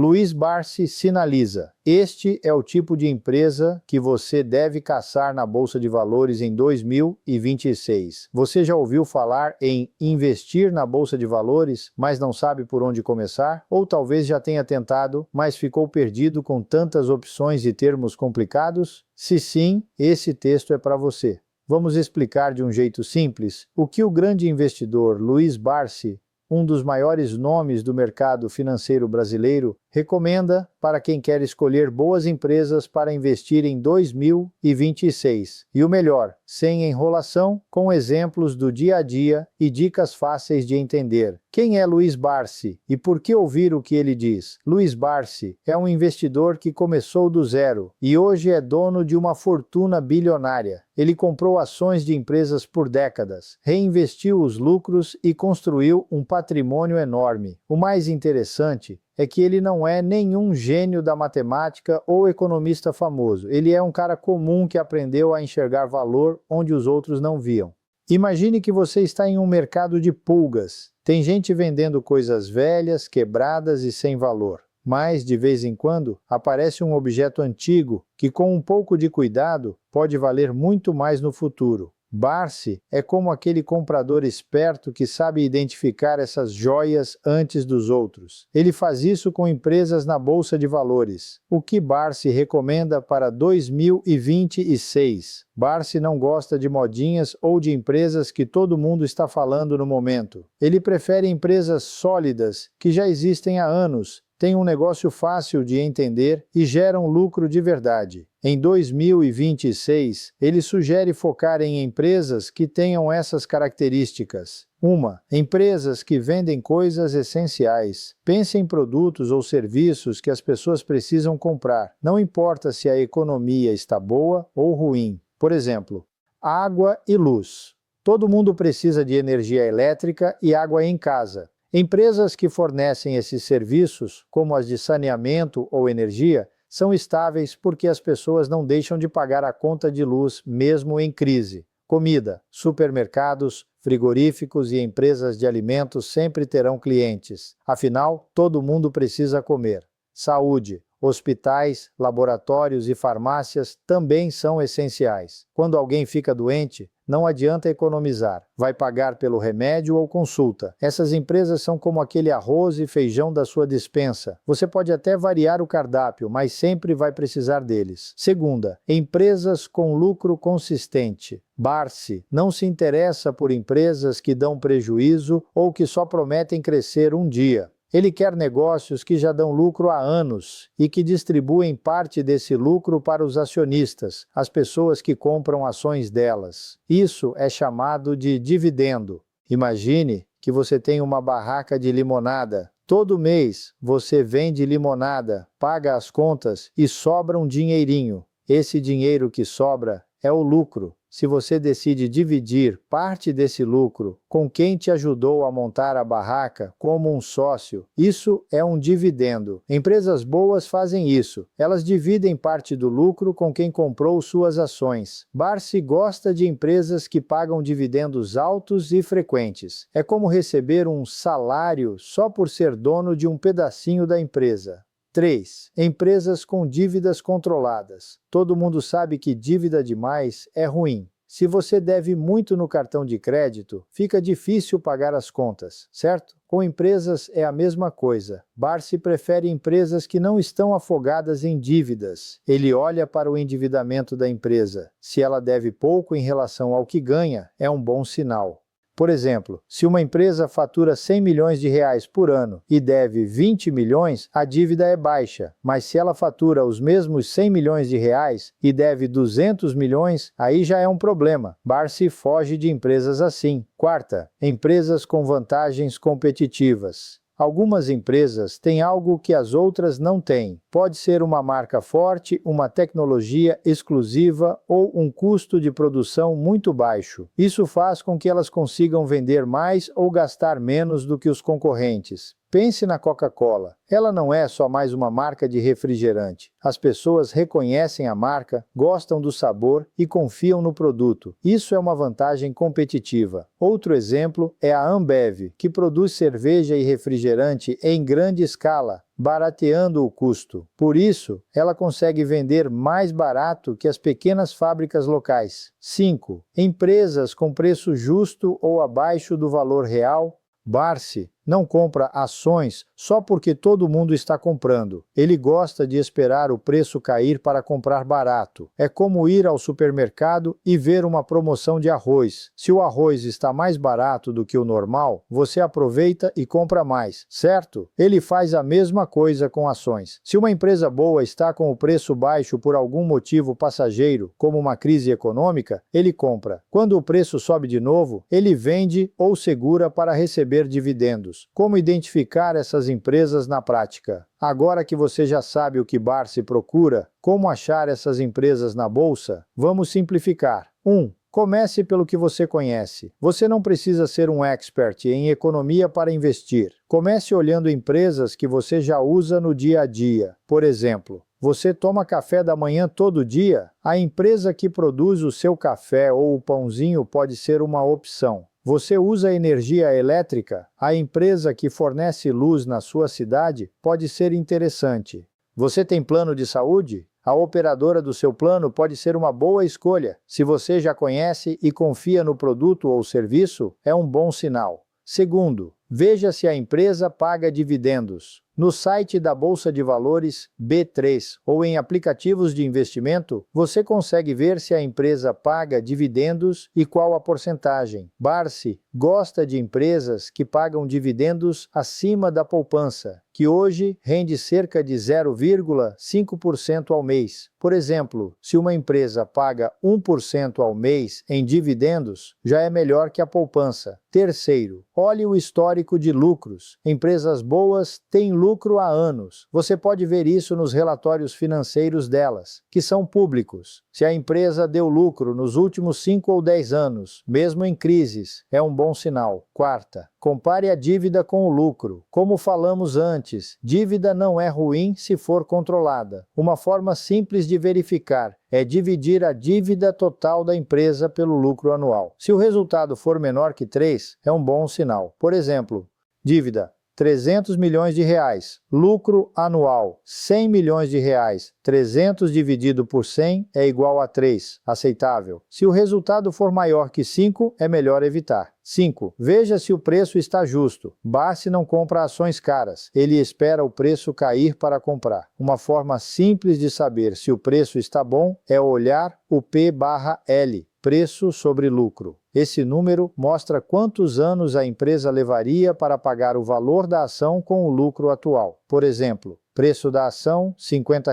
Luiz Barsi sinaliza: este é o tipo de empresa que você deve caçar na Bolsa de Valores em 2026. Você já ouviu falar em investir na Bolsa de Valores, mas não sabe por onde começar? Ou talvez já tenha tentado, mas ficou perdido com tantas opções e termos complicados? Se sim, esse texto é para você. Vamos explicar de um jeito simples o que o grande investidor Luiz Barsi, um dos maiores nomes do mercado financeiro brasileiro, recomenda para quem quer escolher boas empresas para investir em 2026. E o melhor, sem enrolação, com exemplos do dia a dia e dicas fáceis de entender. Quem é Luiz Barsi e por que ouvir o que ele diz? Luiz Barsi é um investidor que começou do zero e hoje é dono de uma fortuna bilionária. Ele comprou ações de empresas por décadas, reinvestiu os lucros e construiu um patrimônio enorme. O mais interessante é que ele não é nenhum gênio da matemática ou economista famoso. Ele é um cara comum que aprendeu a enxergar valor onde os outros não viam. Imagine que você está em um mercado de pulgas. Tem gente vendendo coisas velhas, quebradas e sem valor. Mas, de vez em quando, aparece um objeto antigo que, com um pouco de cuidado, pode valer muito mais no futuro. Barsi é como aquele comprador esperto que sabe identificar essas joias antes dos outros. Ele faz isso com empresas na Bolsa de Valores. O que Barsi recomenda para 2026? Barsi não gosta de modinhas ou de empresas que todo mundo está falando no momento. Ele prefere empresas sólidas, que já existem há anos, têm um negócio fácil de entender e geram lucro de verdade. Em 2026, ele sugere focar em empresas que tenham essas características. 1. Empresas que vendem coisas essenciais. Pense em produtos ou serviços que as pessoas precisam comprar. Não importa se a economia está boa ou ruim. Por exemplo, água e luz. Todo mundo precisa de energia elétrica e água em casa. Empresas que fornecem esses serviços, como as de saneamento ou energia, são estáveis porque as pessoas não deixam de pagar a conta de luz mesmo em crise. Comida, supermercados, frigoríficos e empresas de alimentos sempre terão clientes. Afinal, todo mundo precisa comer. Saúde. Hospitais, laboratórios e farmácias também são essenciais. Quando alguém fica doente, não adianta economizar. Vai pagar pelo remédio ou consulta. Essas empresas são como aquele arroz e feijão da sua despensa. Você pode até variar o cardápio, mas sempre vai precisar deles. 2. Empresas com lucro consistente. Barsi não se interessa por empresas que dão prejuízo ou que só prometem crescer um dia. Ele quer negócios que já dão lucro há anos e que distribuem parte desse lucro para os acionistas, as pessoas que compram ações delas. Isso é chamado de dividendo. Imagine que você tem uma barraca de limonada. Todo mês você vende limonada, paga as contas e sobra um dinheirinho. Esse dinheiro que sobra é o lucro. Se você decide dividir parte desse lucro com quem te ajudou a montar a barraca como um sócio, isso é um dividendo. Empresas boas fazem isso. Elas dividem parte do lucro com quem comprou suas ações. Barsi gosta de empresas que pagam dividendos altos e frequentes. É como receber um salário só por ser dono de um pedacinho da empresa. 3. Empresas com dívidas controladas. Todo mundo sabe que dívida demais é ruim. Se você deve muito no cartão de crédito, fica difícil pagar as contas, certo? Com empresas é a mesma coisa. Barsi prefere empresas que não estão afogadas em dívidas. Ele olha para o endividamento da empresa. Se ela deve pouco em relação ao que ganha, é um bom sinal. Por exemplo, se uma empresa fatura 100 milhões de reais por ano e deve 20 milhões, a dívida é baixa. Mas se ela fatura os mesmos 100 milhões de reais e deve 200 milhões, aí já é um problema. Barsi foge de empresas assim. 4. Empresas com vantagens competitivas. Algumas empresas têm algo que as outras não têm. Pode ser uma marca forte, uma tecnologia exclusiva ou um custo de produção muito baixo. Isso faz com que elas consigam vender mais ou gastar menos do que os concorrentes. Pense na Coca-Cola. Ela não é só mais uma marca de refrigerante. As pessoas reconhecem a marca, gostam do sabor e confiam no produto. Isso é uma vantagem competitiva. Outro exemplo é a Ambev, que produz cerveja e refrigerante em grande escala, barateando o custo. Por isso, ela consegue vender mais barato que as pequenas fábricas locais. 5. Empresas com preço justo ou abaixo do valor real. Barsi não compra ações só porque todo mundo está comprando. Ele gosta de esperar o preço cair para comprar barato. É como ir ao supermercado e ver uma promoção de arroz. Se o arroz está mais barato do que o normal, você aproveita e compra mais, certo? Ele faz a mesma coisa com ações. Se uma empresa boa está com o preço baixo por algum motivo passageiro, como uma crise econômica, ele compra. Quando o preço sobe de novo, ele vende ou segura para receber dividendos. Como identificar essas empresas na prática? Agora que você já sabe o que Barsi procura, como achar essas empresas na bolsa? Vamos simplificar. 1. Comece pelo que você conhece. Você não precisa ser um expert em economia para investir. Comece olhando empresas que você já usa no dia a dia. Por exemplo, você toma café da manhã todo dia? A empresa que produz o seu café ou o pãozinho pode ser uma opção. Você usa energia elétrica? A empresa que fornece luz na sua cidade pode ser interessante. Você tem plano de saúde? A operadora do seu plano pode ser uma boa escolha. Se você já conhece e confia no produto ou serviço, é um bom sinal. Segundo, veja se a empresa paga dividendos. No site da Bolsa de Valores, B3, ou em aplicativos de investimento, você consegue ver se a empresa paga dividendos e qual a porcentagem. Barsi gosta de empresas que pagam dividendos acima da poupança, que hoje rende cerca de 0,5% ao mês. Por exemplo, se uma empresa paga 1% ao mês em dividendos, já é melhor que a poupança. Terceiro, olhe o histórico de lucros. Empresas boas têm lucro há anos. Você pode ver isso nos relatórios financeiros delas, que são públicos. Se a empresa deu lucro nos últimos 5 ou 10 anos, mesmo em crises, é um bom sinal. Quarta, compare a dívida com o lucro. Como falamos antes, dívida não é ruim se for controlada. Uma forma simples de verificar é dividir a dívida total da empresa pelo lucro anual. Se o resultado for menor que 3, é um bom sinal. Por exemplo, dívida 300 milhões de reais, lucro anual 100 milhões de reais, 300 dividido por 100 é igual a 3, aceitável. Se o resultado for maior que 5, é melhor evitar. 5. Veja se o preço está justo. Barsi não compra ações caras, ele espera o preço cair para comprar. Uma forma simples de saber se o preço está bom é olhar o P/L, preço sobre lucro. Esse número mostra quantos anos a empresa levaria para pagar o valor da ação com o lucro atual. Por exemplo, preço da ação, R$ 50.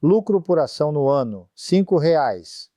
Lucro por ação no ano, R$ 5.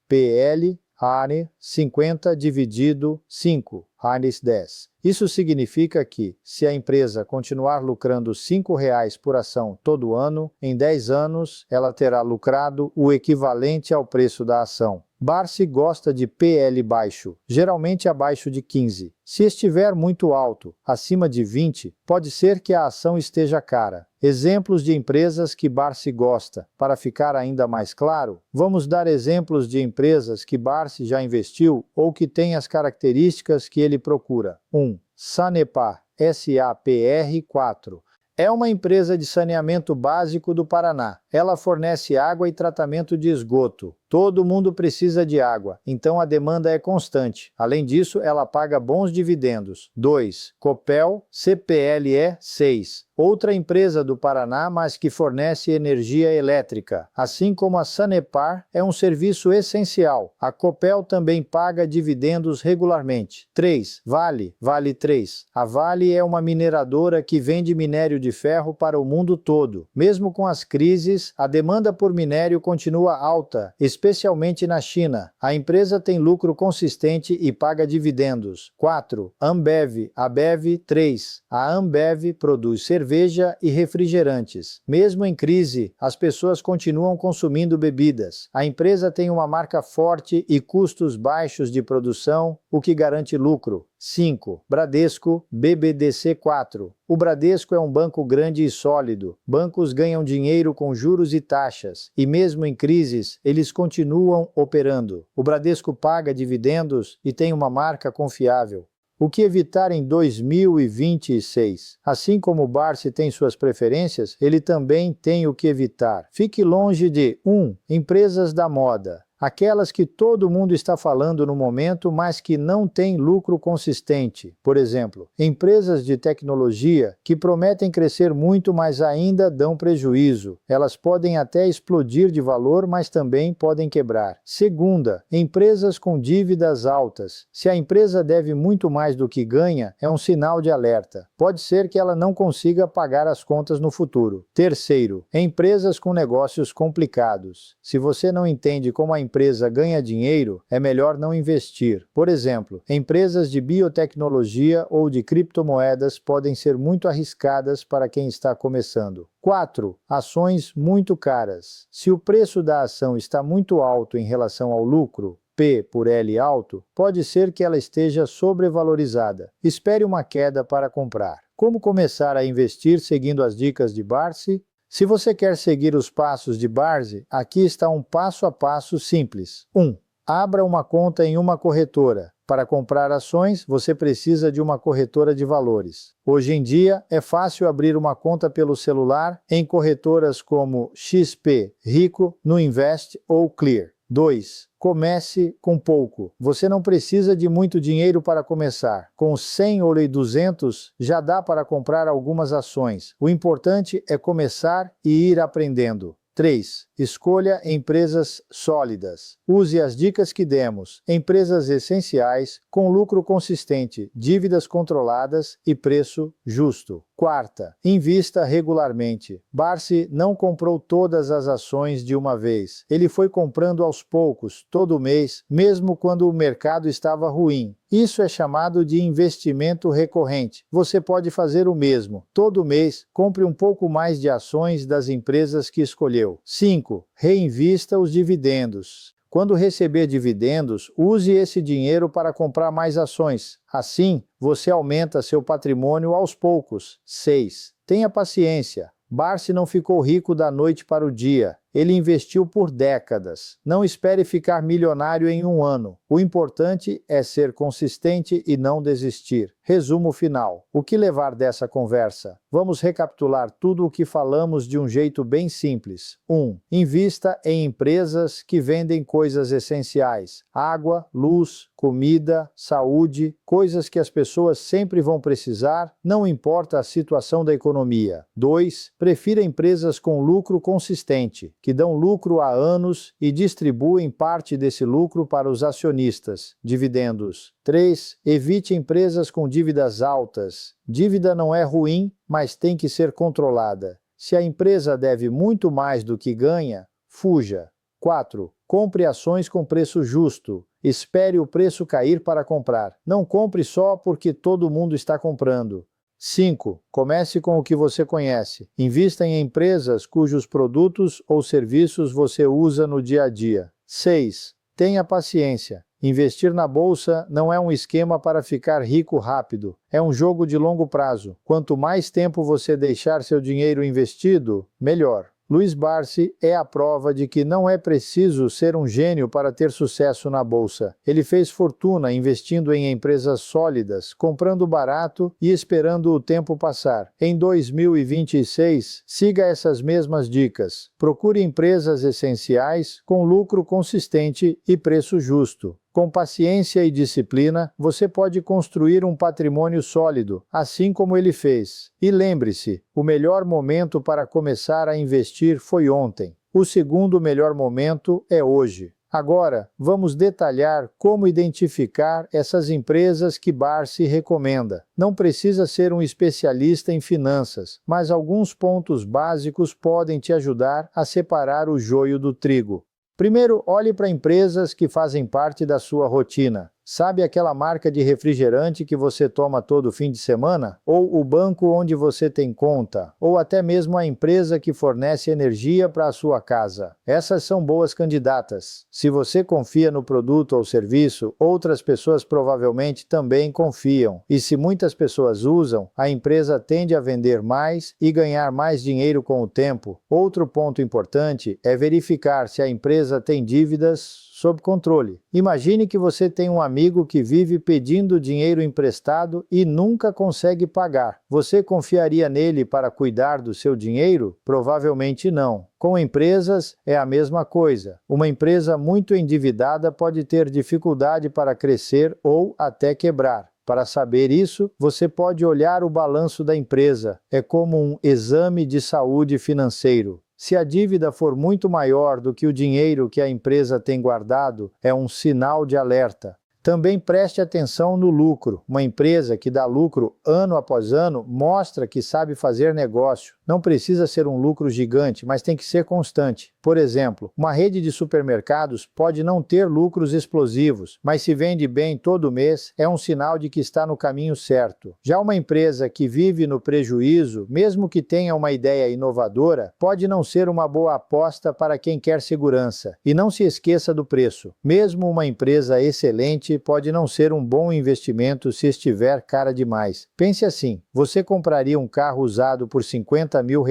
PL, ANE, 50 dividido 5, ANES 10. Isso significa que, se a empresa continuar lucrando R$ 5 por ação todo ano, em 10 anos ela terá lucrado o equivalente ao preço da ação. Barsi gosta de PL baixo, geralmente abaixo de 15. Se estiver muito alto, acima de 20, pode ser que a ação esteja cara. Exemplos de empresas que Barsi gosta. Para ficar ainda mais claro, vamos dar exemplos de empresas que Barsi já investiu ou que têm as características que ele procura. 1. Sanepar, SAPR4. É uma empresa de saneamento básico do Paraná. Ela fornece água e tratamento de esgoto. Todo mundo precisa de água, então a demanda é constante. Além disso, ela paga bons dividendos. 2. Copel, CPLE 6. Outra empresa do Paraná, mas que fornece energia elétrica. Assim como a Sanepar, é um serviço essencial. A Copel também paga dividendos regularmente. 3. Vale, Vale 3. A Vale é uma mineradora que vende minério de ferro para o mundo todo. Mesmo com as crises, a demanda por minério continua alta, especialmente na China. A empresa tem lucro consistente e paga dividendos. 4. Ambev, ABEV 3. A Ambev produz cerveja e refrigerantes. Mesmo em crise, as pessoas continuam consumindo bebidas. A empresa tem uma marca forte e custos baixos de produção, o que garante lucro. 5. Bradesco, BBDC4. O Bradesco é um banco grande e sólido. Bancos ganham dinheiro com juros e taxas, e mesmo em crises, eles continuam operando. O Bradesco paga dividendos e tem uma marca confiável. O que evitar em 2026? Assim como Barsi tem suas preferências, ele também tem o que evitar. Fique longe de 1. Empresas da moda. Aquelas que todo mundo está falando no momento, mas que não têm lucro consistente. Por exemplo, empresas de tecnologia que prometem crescer muito, mas ainda dão prejuízo. Elas podem até explodir de valor, mas também podem quebrar. Segunda, empresas com dívidas altas. Se a empresa deve muito mais do que ganha, é um sinal de alerta. Pode ser que ela não consiga pagar as contas no futuro. Terceiro, empresas com negócios complicados. Se você não entende como a empresa ganha dinheiro, é melhor não investir. Por exemplo, empresas de biotecnologia ou de criptomoedas podem ser muito arriscadas para quem está começando. 4. Ações muito caras. Se o preço da ação está muito alto em relação ao lucro, P por L alto, pode ser que ela esteja sobrevalorizada. Espere uma queda para comprar. Como começar a investir seguindo as dicas de Barsi? Se você quer seguir os passos de Barsi, aqui está um passo a passo simples. 1. Abra uma conta em uma corretora. Para comprar ações, você precisa de uma corretora de valores. Hoje em dia, é fácil abrir uma conta pelo celular em corretoras como XP, Rico, Nuinvest ou Clear. 2. Comece com pouco. Você não precisa de muito dinheiro para começar. Com 100 ou 200 já dá para comprar algumas ações. O importante é começar e ir aprendendo. 3. Escolha empresas sólidas. Use as dicas que demos. Empresas essenciais, com lucro consistente, dívidas controladas e preço justo. 4. Invista regularmente. Barsi não comprou todas as ações de uma vez. Ele foi comprando aos poucos, todo mês, mesmo quando o mercado estava ruim. Isso é chamado de investimento recorrente. Você pode fazer o mesmo. Todo mês, compre um pouco mais de ações das empresas que escolheu. 5. Reinvista os dividendos. Quando receber dividendos, use esse dinheiro para comprar mais ações. Assim, você aumenta seu patrimônio aos poucos. 6. Tenha paciência. Barsi não ficou rico da noite para o dia. Ele investiu por décadas. Não espere ficar milionário em um ano. O importante é ser consistente e não desistir. Resumo final. O que levar dessa conversa? Vamos recapitular tudo o que falamos de um jeito bem simples. 1. Invista em empresas que vendem coisas essenciais. Água, luz, comida, saúde, coisas que as pessoas sempre vão precisar, não importa a situação da economia. 2. Prefira empresas com lucro consistente, que dão lucro há anos e distribuem parte desse lucro para os acionistas, dividendos. 3. Evite empresas com dívidas altas. Dívida não é ruim, mas tem que ser controlada. Se a empresa deve muito mais do que ganha, fuja. 4. Compre ações com preço justo. Espere o preço cair para comprar. Não compre só porque todo mundo está comprando. 5. Comece com o que você conhece. Invista em empresas cujos produtos ou serviços você usa no dia a dia. 6. Tenha paciência. Investir na bolsa não é um esquema para ficar rico rápido. É um jogo de longo prazo. Quanto mais tempo você deixar seu dinheiro investido, melhor. Luiz Barsi é a prova de que não é preciso ser um gênio para ter sucesso na bolsa. Ele fez fortuna investindo em empresas sólidas, comprando barato e esperando o tempo passar. Em 2026, siga essas mesmas dicas. Procure empresas essenciais com lucro consistente e preço justo. Com paciência e disciplina, você pode construir um patrimônio sólido, assim como ele fez. E lembre-se, o melhor momento para começar a investir foi ontem. O segundo melhor momento é hoje. Agora, vamos detalhar como identificar essas empresas que Barsi recomenda. Não precisa ser um especialista em finanças, mas alguns pontos básicos podem te ajudar a separar o joio do trigo. Primeiro, olhe para empresas que fazem parte da sua rotina. Sabe aquela marca de refrigerante que você toma todo fim de semana? Ou o banco onde você tem conta? Ou até mesmo a empresa que fornece energia para a sua casa? Essas são boas candidatas. Se você confia no produto ou serviço, outras pessoas provavelmente também confiam. E se muitas pessoas usam, a empresa tende a vender mais e ganhar mais dinheiro com o tempo. Outro ponto importante é verificar se a empresa tem dívidas sob controle. Imagine que você tem um amigo que vive pedindo dinheiro emprestado e nunca consegue pagar. Você confiaria nele para cuidar do seu dinheiro? Provavelmente não. Com empresas, é a mesma coisa. Uma empresa muito endividada pode ter dificuldade para crescer ou até quebrar. Para saber isso, você pode olhar o balanço da empresa. É como um exame de saúde financeiro. Se a dívida for muito maior do que o dinheiro que a empresa tem guardado, é um sinal de alerta. Também preste atenção no lucro. Uma empresa que dá lucro ano após ano mostra que sabe fazer negócio. Não precisa ser um lucro gigante, mas tem que ser constante. Por exemplo, uma rede de supermercados pode não ter lucros explosivos, mas se vende bem todo mês, é um sinal de que está no caminho certo. Já uma empresa que vive no prejuízo, mesmo que tenha uma ideia inovadora, pode não ser uma boa aposta para quem quer segurança. E não se esqueça do preço. Mesmo uma empresa excelente pode não ser um bom investimento se estiver cara demais. Pense assim, você compraria um carro usado por R$50 mil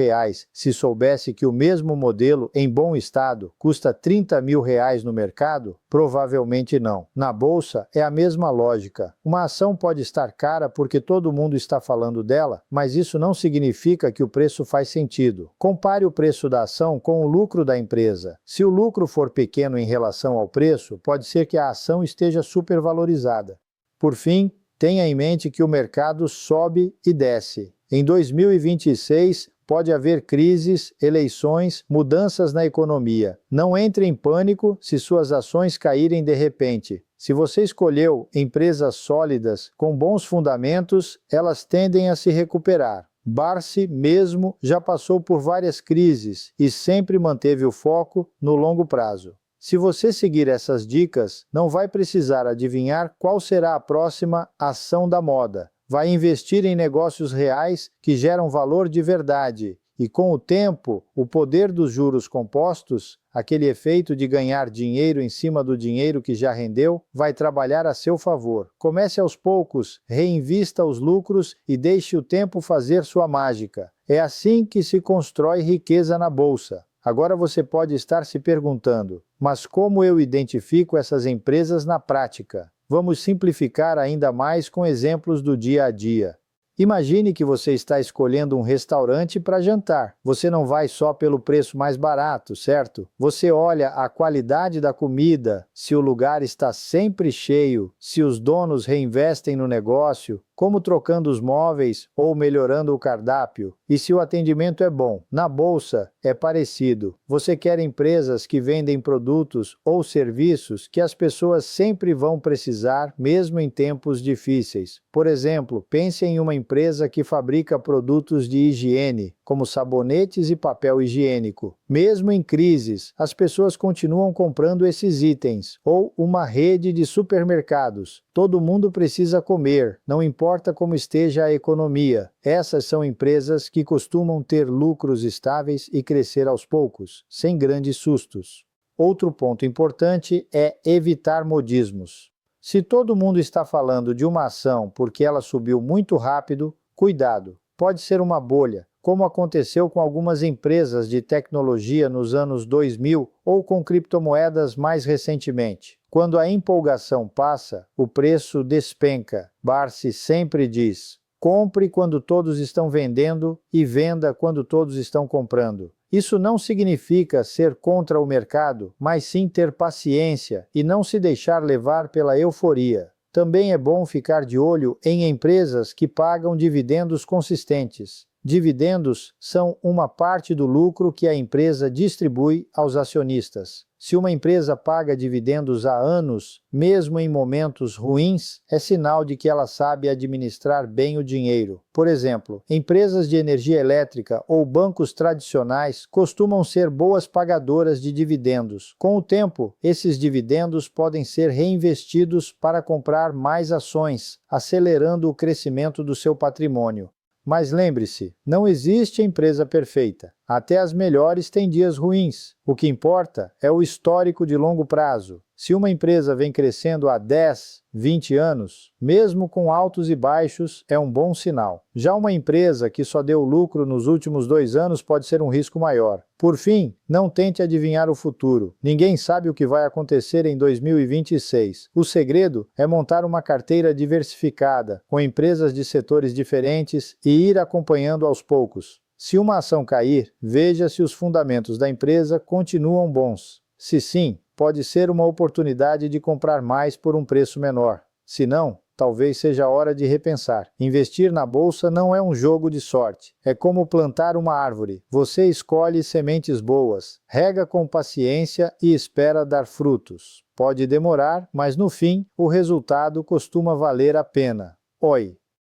se soubesse que o mesmo modelo, em bom estado, custa R$30 mil no mercado? Provavelmente não. Na bolsa, é a mesma lógica. Uma ação pode estar cara porque todo mundo está falando dela, mas isso não significa que o preço faz sentido. Compare o preço da ação com o lucro da empresa. Se o lucro for pequeno em relação ao preço, pode ser que a ação esteja supervalorizada. Por fim, tenha em mente que o mercado sobe e desce. Em 2026, pode haver crises, eleições, mudanças na economia. Não entre em pânico se suas ações caírem de repente. Se você escolheu empresas sólidas, com bons fundamentos, elas tendem a se recuperar. Barsi mesmo já passou por várias crises e sempre manteve o foco no longo prazo. Se você seguir essas dicas, não vai precisar adivinhar qual será a próxima ação da moda. Vai investir em negócios reais que geram valor de verdade. E com o tempo, o poder dos juros compostos, aquele efeito de ganhar dinheiro em cima do dinheiro que já rendeu, vai trabalhar a seu favor. Comece aos poucos, reinvista os lucros e deixe o tempo fazer sua mágica. É assim que se constrói riqueza na bolsa. Agora você pode estar se perguntando, mas como eu identifico essas empresas na prática? Vamos simplificar ainda mais com exemplos do dia a dia. Imagine que você está escolhendo um restaurante para jantar. Você não vai só pelo preço mais barato, certo? Você olha a qualidade da comida, se o lugar está sempre cheio, se os donos reinvestem no negócio, como trocando os móveis ou melhorando o cardápio, e se o atendimento é bom. Na bolsa, é parecido. Você quer empresas que vendem produtos ou serviços que as pessoas sempre vão precisar, mesmo em tempos difíceis. Por exemplo, pense em uma empresa que fabrica produtos de higiene, como sabonetes e papel higiênico. Mesmo em crises, as pessoas continuam comprando esses itens. Ou uma rede de supermercados. Todo mundo precisa comer, não importa como esteja a economia. Essas são empresas que costumam ter lucros estáveis e crescer aos poucos, sem grandes sustos. Outro ponto importante é evitar modismos. Se todo mundo está falando de uma ação porque ela subiu muito rápido, cuidado, pode ser uma bolha, como aconteceu com algumas empresas de tecnologia nos anos 2000 ou com criptomoedas mais recentemente. Quando a empolgação passa, o preço despenca. Barsi sempre diz: compre quando todos estão vendendo e venda quando todos estão comprando. Isso não significa ser contra o mercado, mas sim ter paciência e não se deixar levar pela euforia. Também é bom ficar de olho em empresas que pagam dividendos consistentes. Dividendos são uma parte do lucro que a empresa distribui aos acionistas. Se uma empresa paga dividendos há anos, mesmo em momentos ruins, é sinal de que ela sabe administrar bem o dinheiro. Por exemplo, empresas de energia elétrica ou bancos tradicionais costumam ser boas pagadoras de dividendos. Com o tempo, esses dividendos podem ser reinvestidos para comprar mais ações, acelerando o crescimento do seu patrimônio. Mas lembre-se, não existe empresa perfeita. Até as melhores têm dias ruins. O que importa é o histórico de longo prazo. Se uma empresa vem crescendo há 10, 20 anos, mesmo com altos e baixos, é um bom sinal. Já uma empresa que só deu lucro nos últimos 2 anos pode ser um risco maior. Por fim, não tente adivinhar o futuro. Ninguém sabe o que vai acontecer em 2026. O segredo é montar uma carteira diversificada, com empresas de setores diferentes e ir acompanhando aos poucos. Se uma ação cair, veja se os fundamentos da empresa continuam bons. Se sim, pode ser uma oportunidade de comprar mais por um preço menor. Se não, talvez seja a hora de repensar. Investir na bolsa não é um jogo de sorte. É como plantar uma árvore. Você escolhe sementes boas, rega com paciência e espera dar frutos. Pode demorar, mas no fim, o resultado costuma valer a pena. Oi!